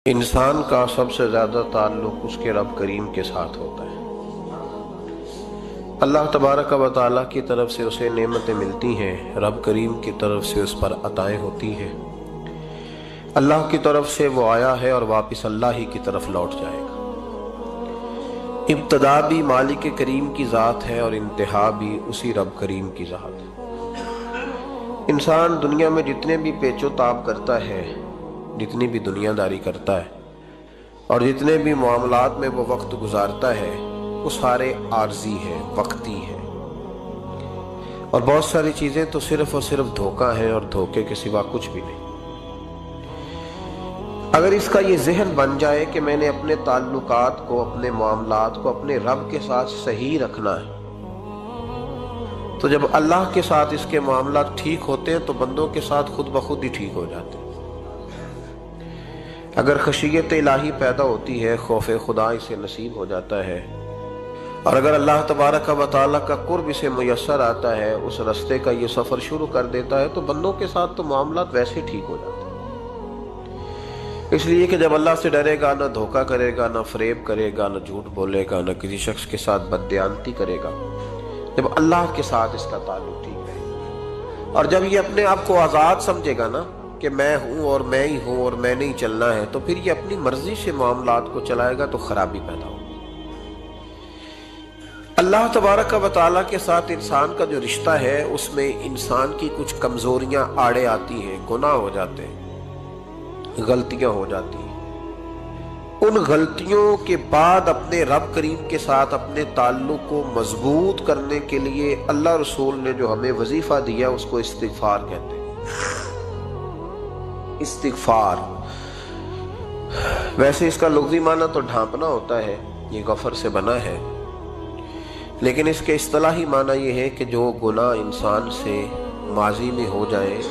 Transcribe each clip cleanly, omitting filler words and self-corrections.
انسان کا سب سے زیادہ تعلق اس کے رب کریم کے ساتھ ہوتا ہے۔ اللہ تبارک و تعالیٰ کی طرف سے اسے نعمتیں ملتی ہیں، رب کریم کی طرف سے اس پر عطائیں ہوتی ہیں۔ اللہ کی طرف سے وہ آیا ہے اور واپس اللہ ہی کی طرف لوٹ جائے گا۔ ابتدا بھی مالک کریم کی ذات ہے اور انتہا بھی اسی رب کریم کی ذات ہے۔ انسان دنیا میں جتنے بھی پیچ و تاب کرتا ہے، جتنی بھی دنیا داری کرتا ہے اور جتنے بھی معاملات میں وہ وقت گزارتا ہے، وہ سارے عارضی ہیں، وقتی ہیں، اور بہت ساری چیزیں تو صرف اور صرف دھوکہ ہیں اور دھوکے کے سوا کچھ بھی نہیں۔ اگر اس کا یہ ذہن بن جائے کہ میں نے اپنے تعلقات کو، اپنے معاملات کو اپنے رب کے ساتھ صحیح رکھنا ہے، تو جب اللہ کے ساتھ اس کے معاملات ٹھیک ہوتے ہیں تو بندوں کے ساتھ خود بخود ہی ٹھیک ہو جاتے ہیں۔ اگر خشیت الہی پیدا ہوتی ہے، خوف خدا اسے نصیب ہو جاتا ہے، اور اگر اللہ تبارک و تعالیٰ کا قرب اسے میسر آتا ہے، اس رستے کا یہ سفر شروع کر دیتا ہے، تو بندوں کے ساتھ تو معاملات ویسے ٹھیک ہو جاتے ہیں۔ اس لیے کہ جب اللہ سے ڈرے گا، نہ دھوکہ کرے گا، نہ فریب کرے گا، نہ جھوٹ بولے گا، نہ کسی شخص کے ساتھ بددیانتی کرے گا، جب اللہ کے ساتھ اس کا تعلق ٹھیک رہے گا، اور جب یہ اپنے آپ کو آزاد سمجھے گا نا کہ میں ہوں اور میں ہی ہوں اور میں نہیں چلنا ہے، تو پھر یہ اپنی مرضی سے معاملات کو چلائے گا تو خرابی پیدا ہوگی۔ اللہ تبارک و تعالیٰ کے ساتھ انسان کا جو رشتہ ہے، اس میں انسان کی کچھ کمزوریاں آڑے آتی ہیں، گناہ ہو جاتے ہیں، غلطیاں ہو جاتی ہیں۔ ان غلطیوں کے بعد اپنے رب کریم کے ساتھ اپنے تعلق کو مضبوط کرنے کے لیے اللہ رسول نے جو ہمیں وظیفہ دیا، اس کو استغفار کہتے ہیں۔ استغفار ویسے اس کا لغوی معنی تو ڈھانپنا ہوتا ہے، یہ غفر سے بنا ہے، لیکن اس کے اصطلاحی معنی یہ ہے کہ جو گناہ انسان سے ماضی میں ہو جائے،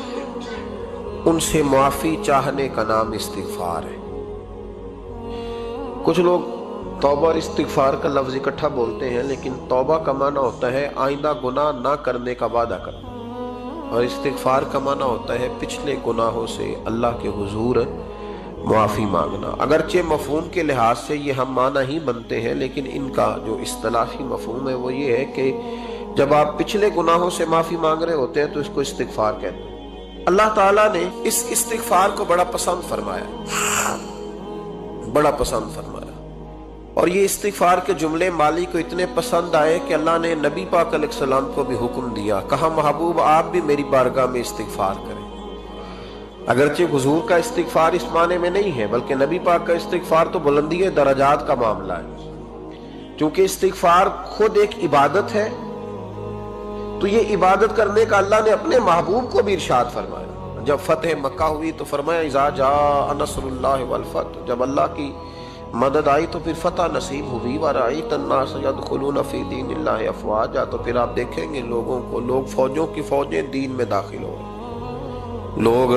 ان سے معافی چاہنے کا نام استغفار ہے۔ کچھ لوگ توبہ اور استغفار کا لفظ اکٹھا بولتے ہیں، لیکن توبہ کا معنی ہوتا ہے آئندہ گناہ نہ کرنے کا وعدہ کرنا، اور استغفار کا معنی ہوتا ہے پچھلے گناہوں سے اللہ کے حضور معافی مانگنا۔ اگرچہ مفہوم کے لحاظ سے یہ ہم معنی ہی بنتے ہیں، لیکن ان کا جو اصطلاحی مفہوم ہے وہ یہ ہے کہ جب آپ پچھلے گناہوں سے معافی مانگ رہے ہوتے ہیں تو اس کو استغفار کہتے ہیں۔ اللہ تعالیٰ نے اس استغفار کو بڑا پسند فرمایا، بڑا پسند فرمایا، اور یہ استغفار کے جملے مالی کو اتنے پسند آئے کہ اللہ نے نبی پاک علیہ السلام کو بھی حکم دیا، کہا محبوب آپ بھی میری بارگاہ میں استغفار کریں۔ اگرچہ حضور کا استغفار اس معنی میں نہیں ہے، بلکہ نبی پاک کا استغفار تو بلندی درجات کا معاملہ ہے۔ چونکہ استغفار خود ایک عبادت ہے، تو یہ عبادت کرنے کا اللہ نے اپنے محبوب کو بھی ارشاد فرمایا۔ جب فتح مکہ ہوئی تو فرمایا اذا جاء نصر اللہ والفتح، جب اللہ کی مدد آئی تو پھر فتح نصیب ہوئی، وَرَأَيْتَ النَّاسَ يَدْخُلُونَ فِي دِينِ اللَّهِ أَفْوَاجًا، تو پھر آپ دیکھیں گے لوگوں کو، لوگ فوجوں کی فوجیں دین میں داخل ہو گئے۔ لوگ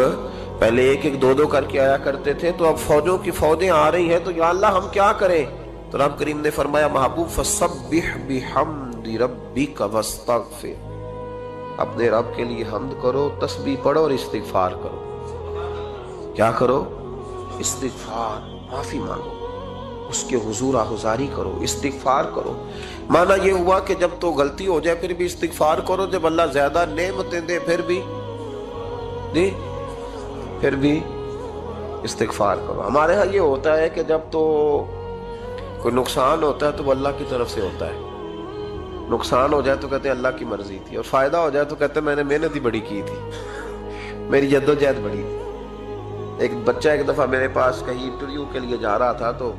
پہلے ایک ایک دو دو کر کے آیا کرتے تھے، تو اب فوجوں کی فوجیں آ رہی ہیں، تو یا اللہ ہم کیا کریں؟ تو رب کریم نے فرمایا محبوب فَسَبِّحْ بِحَمْدِ رَبِّكَ وَاسْتَغْفِرْ، اپنے رب کے لیے حمد کرو، تسبیح پڑھو اور استغفار کرو۔ کیا کرو؟ استغفار، معافی مانگو، اس کے حضور آہذاری کرو، استغفار کرو۔ معنی یہ ہوا کہ جب تو غلطی ہو جائے پھر بھی استغفار کرو، جب اللہ زیادہ نعمتیں دے پھر بھی استغفار کرو۔ ہمارے ہاں یہ ہوتا ہے کہ جب تو کوئی نقصان ہوتا ہے تو وہ اللہ کی طرف سے ہوتا ہے، نقصان ہو جائے تو کہتے ہیں اللہ کی مرضی تھی، اور فائدہ ہو جائے تو کہتے ہیں میں نے محنت ہی بڑی کی تھی، میری جدوجہد بڑی تھی۔ ایک بچہ ایک دفعہ میرے پاس کہیں انٹرویو کے لیے جا رہا تھا، تو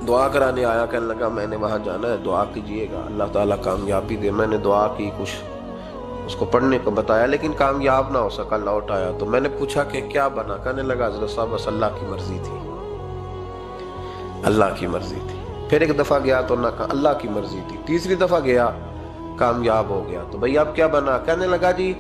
دعا کرانے آیا، کہنے لگا میں نے وہاں جانا ہے، دعا کیجئے گا اللہ تعالیٰ کامیابی دے۔ میں نے دعا کی، کچھ اس کو پڑھنے کو بتایا، لیکن کامیاب نہ ہو سکا، لوٹ آیا۔ تو میں نے پوچھا کہ کیا بنا؟ کہنے لگا حضرت صاحب بس اللہ کی مرضی تھی، اللہ کی مرضی تھی۔ پھر ایک دفعہ گیا تو نہ کہا اللہ کی مرضی تھی، تیسری دفعہ گیا کامیاب ہو گیا۔ تو بھئی اب کیا بنا؟ کہنے لگا جی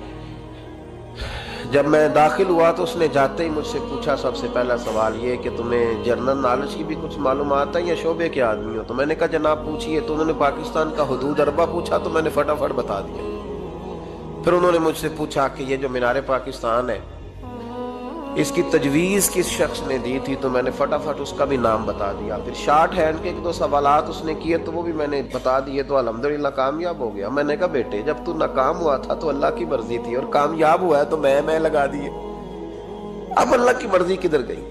جب میں داخل ہوا تو اس نے جاتے ہی مجھ سے پوچھا سب سے پہلا سوال یہ کہ تمہیں جنرل نالج کی بھی کچھ معلومات ہے یا شعبے کے آدمی ہو؟ تو میں نے کہا جناب پوچھئے۔ تو انہوں نے پاکستان کا حدود اربہ پوچھا تو میں نے فٹافٹ بتا دیا۔ پھر انہوں نے مجھ سے پوچھا کہ یہ جو مینار پاکستان ہے اس کی تجویز کس شخص نے دی تھی تو میں نے فٹافٹ اس کا بھی نام بتا دیا. پھر شارٹ ہینڈ کے 1-2 سوالات اس نے کیے تو وہ بھی میں نے بتا دیے تو الحمدللہ کامیاب ہو گیا. میں نے کہا بیٹے جب تو ناکام ہوا تھا تو اللہ کی مرضی تھی، اور کامیاب ہوا ہے تو میں لگا دیے. اب اللہ کی مرضی کدھر گئی؟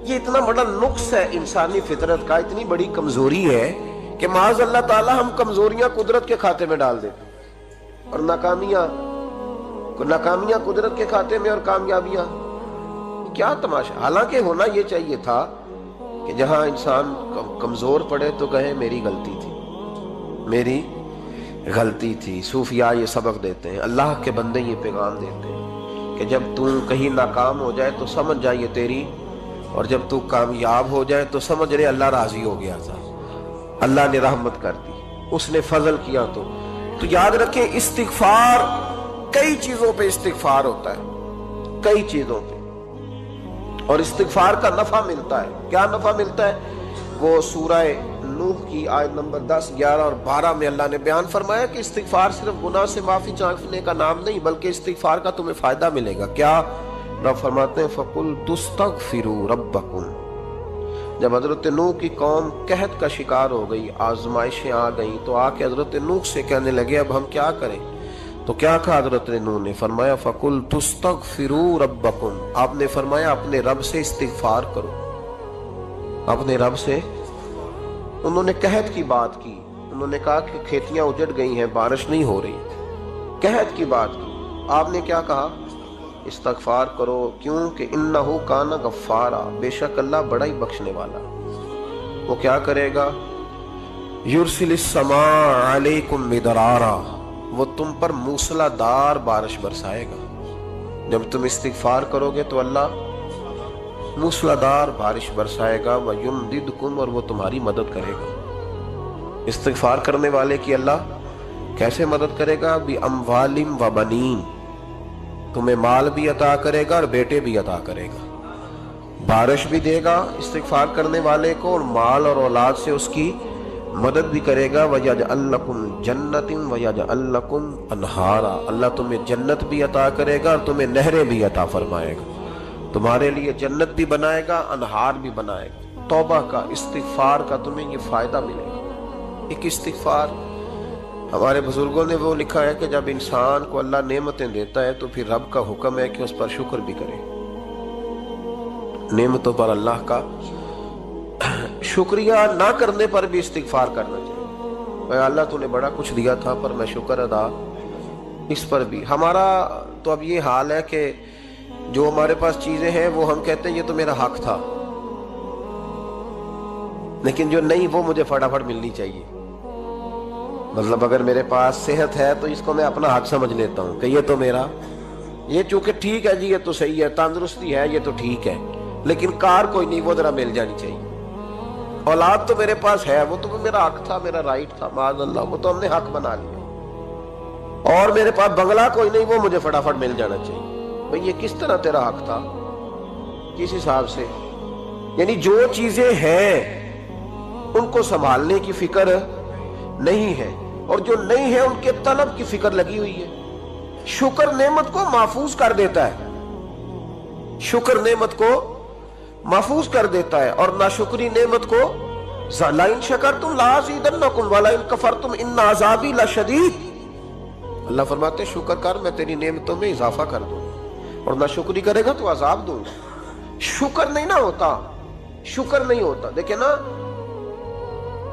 یہ اتنا بڑا نقص ہے انسانی فطرت کا، اتنی بڑی کمزوری ہے کہ معاذ اللہ تعالی ہم کمزوریاں قدرت کے کھاتے میں ڈال دیتے اور ناکامیاں قدرت کے کھاتے میں اور کامیابیاں. کیا تماشا؟ حالانکہ ہونا یہ چاہیے تھا کہ جہاں انسان کمزور پڑے تو کہے میری غلطی تھی. صوفیاء یہ سبق دیتے ہیں، اللہ کے بندے یہ پیغام دیتے ہیں کہ جب تو کہیں ناکام ہو جائے تو سمجھ جائے تیری، اور جب تو کامیاب ہو جائے تو سمجھ رہے اللہ راضی ہو گیا تھا، اللہ نے رحمت کر دی، اس نے فضل کیا. تو یاد رکھیں استغفار، کئی چیزوں پہ استغفار ہوتا ہے، کئی چیزوں پہ، اور استغفار کا نفع ملتا ہے. کیا نفع ملتا ہے؟ وہ سورہ نوح کی آیت نمبر 10، 11 اور 12 میں اللہ نے بیان فرمایا کہ استغفار صرف گناہ سے معافی چاہنے کا نام نہیں بلکہ استغفار کا تمہیں فائدہ ملے گا. کیا؟ رب فرماتے ہیں فَقُلْ تُسْتَغْفِرُوا رَبَّكُمْ. جب حضرت نوح کی قوم قحط کا شکار ہو گئی، آزمائشیں آ گئیں، تو آ کے حضرت نوح سے کہنے لگے اب ہم کیا کریں؟ تو کیا کہا حضرت نوح نے؟ فرمایا فَقُلْ تُسْتَغْفِرُوا رَبَّكُمْ. آپ نے فرمایا اپنے رب سے استغفار کرو، اپنے رب سے. انہوں نے قحط کی بات کی، انہوں نے کہا کہ کھیتیاں اجڑ گئی ہیں، بارش نہیں ہو رہی، قحط کی بات کی. آپ نے کیا کہا؟ استغفار کرو. کیوں کہ انہو کان غفارا، بے شک اللہ بڑا ہی بخشنے والا. وہ کیا کرے گا؟ یرسل السماء علیکم مدرارا، وہ تم پر موسلا دار بارش برسائے گا. جب تم استغفار کرو گے تو اللہ موسلا دار بارش برسائے گا. وَيُمْدِدْكُمْ، اور وہ تمہاری مدد کرے گا. استغفار کرنے والے کی اللہ کیسے مدد کرے گا؟ بِأَمْوَالٍ وَبَنِينَ، تمہیں مال بھی عطا کرے گا اور بیٹے بھی عطا کرے گا. بارش بھی دے گا استغفار کرنے والے کو، اور مال اور اولاد سے اس کی مدد بھی کرے گا. وَيَجْعَلْ لَكُمْ جَنَّةٍ وَيَجْعَلْ لَكُمْ أَنْهَارًا، اللہ تمہیں جنت بھی عطا کرے گا اور تمہیں نہریں بھی عطا فرمائے گا. تمہارے لیے جنت بھی بنائے گا، انہار بھی بنائے گا. توبہ کا، استغفار کا تمہیں یہ فائدہ ملے گا. ایک استغفار، ہمارے بزرگوں نے وہ لکھا ہے کہ جب انسان کو اللہ نعمتیں دیتا ہے تو پھر رب کا حکم ہے کہ اس پر شکر بھی کرے. نعمتوں پر اللہ کا شکریہ نہ کرنے پر بھی استغفار کرنا چاہیے. اے اللہ تو نے بڑا کچھ دیا تھا پر میں شکر ادا اس پر بھی. ہمارا تو اب یہ حال ہے کہ جو ہمارے پاس چیزیں ہیں وہ ہم کہتے ہیں یہ تو میرا حق تھا، لیکن جو نہیں وہ مجھے فٹافٹ ملنی چاہیے. مطلب اگر میرے پاس صحت ہے تو اس کو میں اپنا حق سمجھ لیتا ہوں کہ یہ تو میرا، یہ چونکہ ٹھیک ہے جی، یہ تو صحیح ہے، تندرستی ہے، یہ تو ٹھیک ہے، لیکن کار کوئی نہیں، وہ ذرا مل جانی چاہیے. اولاد تو میرے پاس ہے، وہ تو میرا حق تھا، میرا رائٹ تھا، معاذ اللہ وہ تو ہم نے حق بنا لیا. اور میرے پاس بنگلہ کوئی نہیں، وہ مجھے فٹافٹ مل جانا چاہیے. بھئی یہ کس طرح تیرا حق تھا؟ کس حساب سے؟ یعنی جو چیزیں ہیں ان کو سنبھالنے کی فکر نہیں ہے، اور جو نہیں ہے ان کے طلب کی فکر لگی ہوئی ہے. شکر نعمت کو محفوظ کر دیتا ہے، شکر نعمت کو محفوظ کر دیتا ہے، اور ناشکری نعمت کو لَئِن شَكَرْتُمْ لَأَزِيدَنَّكُمْ وَلَئِن كَفَرْتُمْ إِنَّ عَذَابِي لَشَدِيدٌ. اللہ فرماتے ہیں شکر کر، میں تیری نعمتوں میں اضافہ کر دوں، اور ناشکری کرے گا تو عذاب دوں گا. شکر نہیں نہ ہوتا، شکر نہیں ہوتا. دیکھیں نا،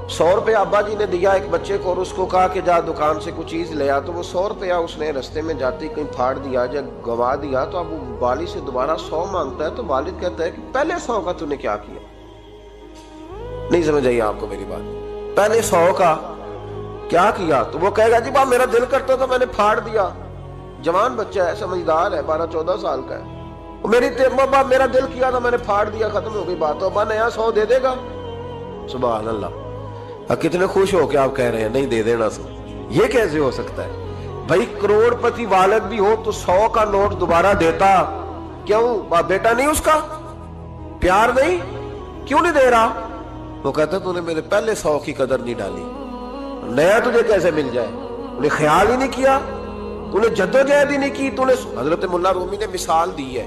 100 روپے ابا جی نے دیا ایک بچے کو اور اس کو کہا کہ جا دکان سے کچھ چیز لے آ، تو وہ 100 روپیہ اس نے رستے میں جاتے کہیں پھاڑ دیا، جب گوا دیا تو اب وہ والد سے دوبارہ 100 مانگتا ہے. تو والد کہتا ہے کہ پہلے 100 کا تو نے کیا کیا؟ نہیں سمجھ آئی آپ کو میری بات؟ پہلے 100 کا کیا کیا؟ تو وہ کہے گا جی باپ میرا دل کرتا تھا میں نے پھاڑ دیا. جوان بچہ ہے، سمجھدار ہے، 12-14 سال کا ہے. میرا دل کیا تھا میں نے پھاڑ دیا، ختم ہو گئی بات. تو ابا نیا 100 دے دے گا. سبحان اللہ. کتنے خوش ہو کے آپ کہہ رہے ہیں نہیں دے دینا سو. یہ کیسے ہو سکتا ہے بھائی؟ کروڑ پتی والد بھی ہو تو 100 کا نوٹ دوبارہ دیتا کیوں؟ بیٹا نہیں اس کا پیار نہیں؟ کیوں نہیں دے رہا؟ وہ کہتا تو نے میرے پہلے 100 کی قدر نہیں ڈالی، نیا تجھے کیسے مل جائے؟ انہیں خیال ہی نہیں کیا، تو نے جدوجہد ہی نہیں کی. تو نے حضرت مولا رومی نے مثال دی ہے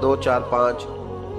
2 4 5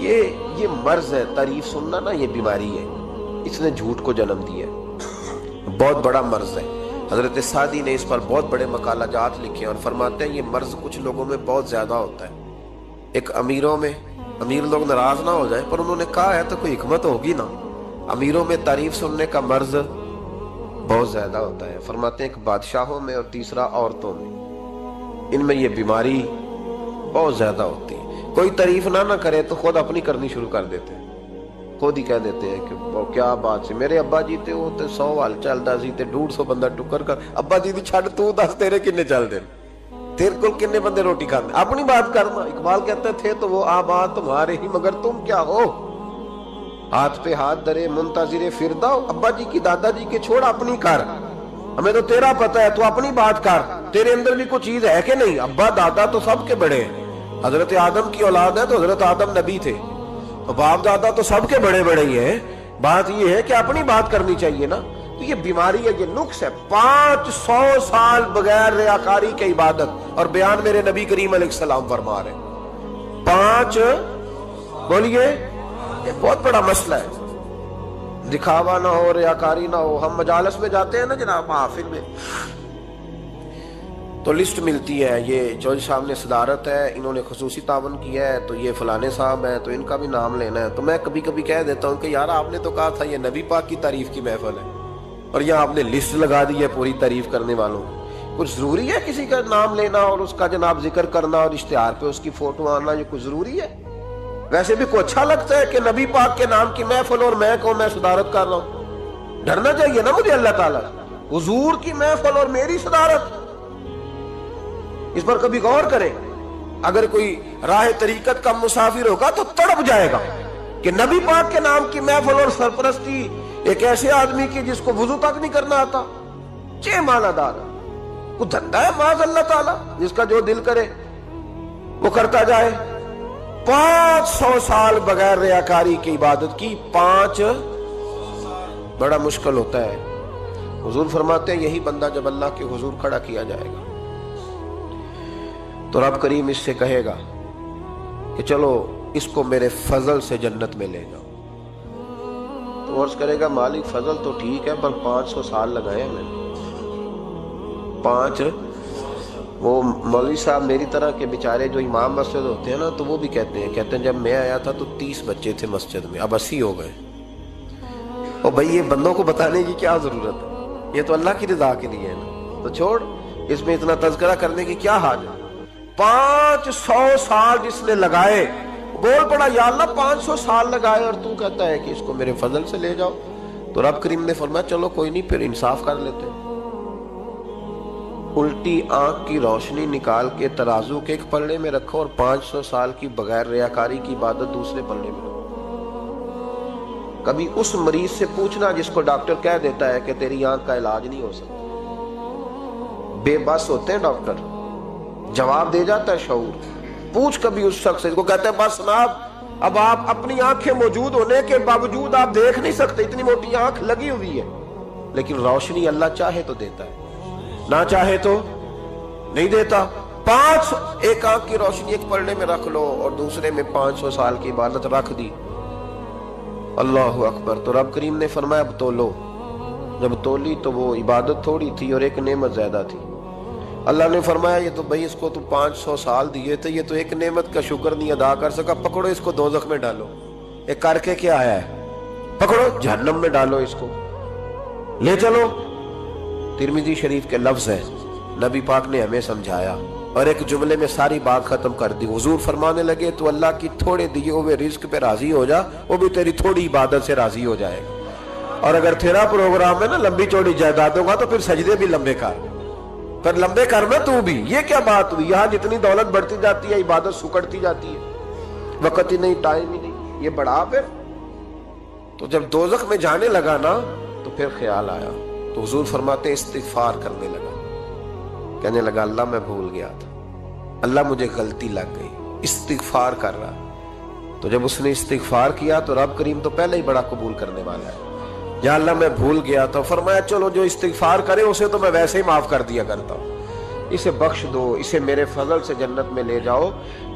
یہ مرض ہے، تعریف سننا نا یہ بیماری ہے، اس نے جھوٹ کو جنم دیا ہے، بہت بڑا مرض ہے۔ حضرت سعدی نے اس پر بہت بڑے مقالہ جات لکھے اور فرماتے ہیں یہ مرض کچھ لوگوں میں بہت زیادہ ہوتا ہے۔ ایک امیروں میں، امیر لوگ ناراض نہ ہو جائیں پر انہوں نے کہا ہے تو کوئی حکمت ہوگی نا، امیروں میں تعریف سننے کا مرض بہت زیادہ ہوتا ہے۔ فرماتے ہیں ایک بادشاہوں میں اور تیسرا عورتوں میں، ان میں یہ بیماری بہت زیادہ ہوتی ہے۔ کوئی تعریف نہ کرے تو خود اپنی کرنی شروع کر دیتے ہیں، خود ہی کہہ دیتے ہیں کہ کیا بات سے میرے ابا جی تے وہ تے 100 وال چلدا سی تے 150 بندہ ٹکر کر، ابا جی دی چھڑ تو دس تیرے کنے چل دے، تیرے کو کنے بندے روٹی کھاتے، اپنی بات کرنا۔ اقبال کہتے تھے تو وہ آباد تمہارے ہی مگر تم کیا ہو، ہاتھ پہ ہاتھ درے منتظر فرداؤ، ابا جی کی دادا جی کے چھوڑ اپنی کر، ہمیں تو تیرا پتہ ہے تو اپنی بات کر، تیرے اندر بھی کوئی چیز ہے کہ نہیں؟ ابا دادا تو سب کے بڑے ہیں، حضرت آدم کی اولاد ہے تو حضرت آدم نبی تھے، تو باپ دادا تو سب کے بڑے بڑے ہی ہیں، بات یہ ہے کہ اپنی بات کرنی چاہیے نا۔ تو یہ بیماری ہے، یہ نقص ہے۔ 500 سال بغیر ریاکاری کی عبادت، اور بیان میرے نبی کریم علیہ السلام فرما رہے ہیں 5، بولیے، یہ بہت بڑا مسئلہ ہے، دکھاوا نہ ہو، ریاکاری نہ ہو۔ ہم مجالس میں جاتے ہیں نا جناب، محافل میں، تو لسٹ ملتی ہے، یہ چودھری صاحب نے صدارت ہے، انہوں نے خصوصی تعاون کیا ہے، تو یہ فلانے صاحب ہیں تو ان کا بھی نام لینا ہے۔ تو میں کبھی کبھی کہہ دیتا ہوں کہ یار آپ نے تو کہا تھا یہ نبی پاک کی تعریف کی محفل ہے، اور یہاں آپ نے لسٹ لگا دی ہے پوری تعریف کرنے والوں کی۔ کچھ ضروری ہے کسی کا نام لینا اور اس کا جناب ذکر کرنا اور اشتہار پہ اس کی فوٹو آنا؟ یہ کچھ ضروری ہے؟ ویسے بھی کوئی اچھا لگتا ہے کہ نبی پاک کے نام کی محفل اور میں کہوں میں صدارت کر رہا ہوں؟ ڈرنا چاہیے نا مجھے اللہ تعالیٰ، حضور کی محفل اور میری صدارت، اس پر کبھی غور کریں۔ اگر کوئی راہ طریقت کا مسافر ہوگا تو تڑپ جائے گا کہ نبی پاک کے نام کی محفل اور سرپرستی ایک ایسے آدمی کی جس کو وضو تک نہیں کرنا آتا، چھ مالا دار، وہ دھندا ہے معاذ اللہ تعالیٰ، جس کا جو دل کرے وہ کرتا جائے۔ 500 سال بغیر ریاکاری کی عبادت کی، 5 بڑا مشکل ہوتا ہے۔ حضور فرماتے ہیں یہی بندہ جب اللہ کے حضور کھڑا کیا جائے گا تو رب کریم اس سے کہے گا کہ چلو اس کو میرے فضل سے جنت میں لے جاؤ۔ تو عرض کرے گا مالک فضل تو ٹھیک ہے پر 500 سال لگائے میں نے، 5۔ وہ مولوی صاحب میری طرح کے بیچارے جو امام مسجد ہوتے ہیں نا، تو وہ بھی کہتے ہیں جب میں آیا تھا تو 30 بچے تھے مسجد میں، اب 80 ہو گئے۔ اور بھائی یہ بندوں کو بتانے کی کیا ضرورت ہے، یہ تو اللہ کی رضا کے لیے ہے نا، تو چھوڑ اس میں اتنا تذکرہ کرنے کی کیا حاجت ہے۔ 500 سال جس نے لگائے، بول پڑا یا اللہ 500 سال لگائے اور تو کہتا ہے کہ اس کو میرے فضل سے لے جاؤ۔ تو رب کریم نے فرمایا چلو کوئی نہیں، پھر انصاف کر لیتے، الٹی آنکھ کی روشنی نکال کے ترازو کے ایک پلڑے میں رکھو اور 500 سال کی بغیر ریاکاری کی عبادت دوسرے پلڑے میں رکھو۔ کبھی اس مریض سے پوچھنا جس کو ڈاکٹر کہہ دیتا ہے کہ تیری آنکھ کا علاج نہیں ہو سکتا، بے بس ہوتے ہیں ڈاکٹر، جواب دے جاتا ہے شعور۔ پوچھ کبھی اس شخص سے، اس کو کہتے ہیں بس جناب اب آپ اپنی آنکھیں موجود ہونے کے باوجود آپ دیکھ نہیں سکتے، اتنی موٹی آنکھ لگی ہوئی ہے، لیکن روشنی اللہ چاہے تو دیتا ہے، نہ چاہے تو نہیں دیتا۔ 500 ایک آنکھ کی روشنی ایک پلڑے میں رکھ لو اور دوسرے میں 500 سال کی عبادت رکھ دی، اللہ اکبر۔ تو رب کریم نے فرمایا اب تولو، جب تولی تو وہ عبادت تھوڑی تھی اور ایک نعمت زیادہ تھی۔ اللہ نے فرمایا یہ تو بھائی اس کو تو 500 سال دیے تھے، یہ تو ایک نعمت کا شکر نہیں ادا کر سکا، پکڑو اس کو دوزخ میں ڈالو۔ ایک کر کے کیا آیا ہے، پکڑو جہنم میں ڈالو، اس کو لے چلو۔ ترمذی شریف کے لفظ ہے، نبی پاک نے ہمیں سمجھایا اور ایک جملے میں ساری بات ختم کر دی۔ حضور فرمانے لگے تو اللہ کی تھوڑے دیے ہوئے رزق پہ راضی ہو جا، وہ بھی تیری تھوڑی عبادت سے راضی ہو جائے گا۔ اور اگر تیرا پروگرام ہے نا لمبی چوڑی جائیدادوں کا، تو پھر سجدے بھی لمبے کر، پر لمبے کرنا تو بھی۔ یہ کیا بات ہوئی، یہاں جتنی دولت بڑھتی جاتی ہے عبادت سکڑتی جاتی ہے، وقت ہی نہیں، ٹائم ہی نہیں، یہ بڑھا پھر۔ تو جب دوزخ میں جانے لگا نا تو پھر خیال آیا، تو حضور فرماتے استغفار کرنے لگا، کہنے لگا اللہ میں بھول گیا تھا، اللہ مجھے غلطی لگ گئی، استغفار کر رہا۔ تو جب اس نے استغفار کیا تو رب کریم تو پہلے ہی بڑا قبول کرنے والا ہے، یا اللہ میں بھول گیا تھا، فرمایا چلو جو استغفار کرے اسے تو میں ویسے ہی معاف کر دیا کرتا ہوں، اسے بخش دو، اسے میرے فضل سے جنت میں لے جاؤ۔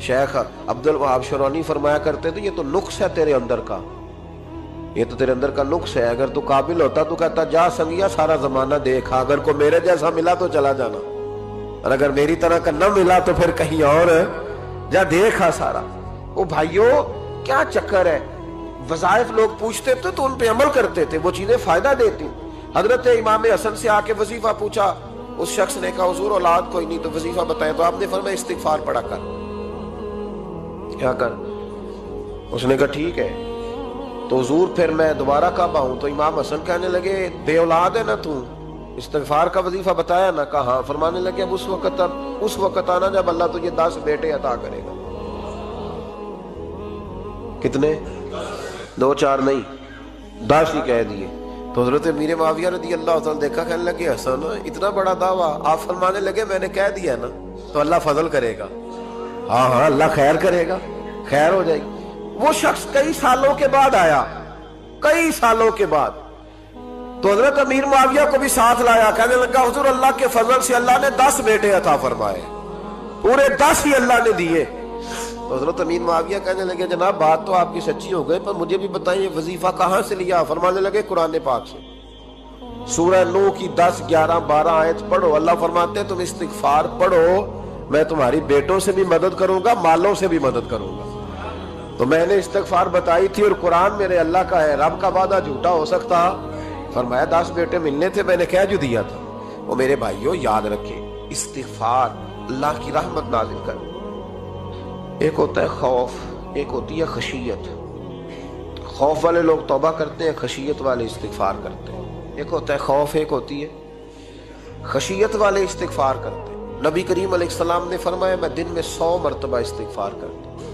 شیخ عبد الوہاب شرونی فرمایا کرتے تھے یہ تو نقص ہے تیرے اندر کا، یہ تو تیرے اندر کا نقص ہے، اگر تو قابل ہوتا تو کہتا جا سنگیا سارا زمانہ دیکھا، اگر کو میرے جیسا ملا تو چلا جانا، اور اگر میری طرح کا نہ ملا تو پھر کہیں اور جا دیکھا سارا۔ وہ بھائیوں کیا چکر ہے، وظائف لوگ پوچھتے تھے تو ان پہ عمل کرتے تھے، وہ چیزیں فائدہ دیتی۔ حضرت امام حسن سے آ کے وظیفہ پوچھا، اس شخص نے کہا حضور اولاد کوئی نہیں تو وظیفہ بتائیں، تو آپ نے فرمایا استغفار پڑھا کر، کیا کر؟ اس نے کہا ٹھیک ہے۔ تو حضور پھر میں دوبارہ کعبہ ہوں تو امام حسن کہنے لگے بے اولاد ہے نا تو، استغفار کا وظیفہ بتایا نا؟ کہا ہاں۔ فرمانے لگے اب اس وقت آنا جب اللہ تجھے 10 بیٹے عطا کرے گا۔ کتنے؟ 2 4 نہیں، 10 ہی کہہ دیے۔ تو حضرت امیر معاویہ رضی اللہ تعالیٰ دیکھا، کہنے لگے حسن اتنا بڑا دعویٰ؟ آپ فرمانے لگے میں نے کہہ دیا نا تو اللہ فضل کرے گا، ہاں ہاں اللہ خیر کرے گا، خیر ہو جائے گی۔ وہ شخص کئی سالوں کے بعد آیا، کئی سالوں کے بعد، تو حضرت امیر معاویہ کو بھی ساتھ لایا، کہنے لگا حضور اللہ کے فضل سے اللہ نے 10 بیٹے عطا فرمائے، پورے 10 ہی اللہ نے دیے۔ تو حضرت امیر معاویہ کہنے لگے جناب بات تو آپ کی سچی ہو گئی، پر مجھے بھی بتائیں یہ وظیفہ کہاں سے لیا؟ فرمانے لگے قرآن پاک سے، سورہ نوح کی 10 11 12 آیت پڑھو، اللہ فرماتے ہیں تم استغفار پڑھو، میں تمہاری بیٹوں سے بھی مدد کروں گا، مالوں سے بھی مدد کروں گا۔ تو میں نے استغفار بتائی تھی اور قرآن میرے اللہ کا ہے، رب کا وعدہ جھوٹا ہو سکتا؟ فرمایا 10 بیٹے ملنے تھے، میں نے کہہ جو دیا تھا۔ وہ میرے بھائیوں یاد رکھیں، استغفار اللہ کی رحمت نازل کر۔ ایک ہوتا ہے خوف، ایک ہوتی ہے خشیت۔ خوف والے لوگ توبہ کرتے ہیں، خشیت والے استغفار کرتے ہیں۔ ایک ہوتا ہے خوف، ایک ہوتی ہے خشیت والے استغفار کرتے ہیں۔ نبی کریم علیہ السلام نے فرمایا میں دن میں 100 مرتبہ استغفار کرتا ہوں۔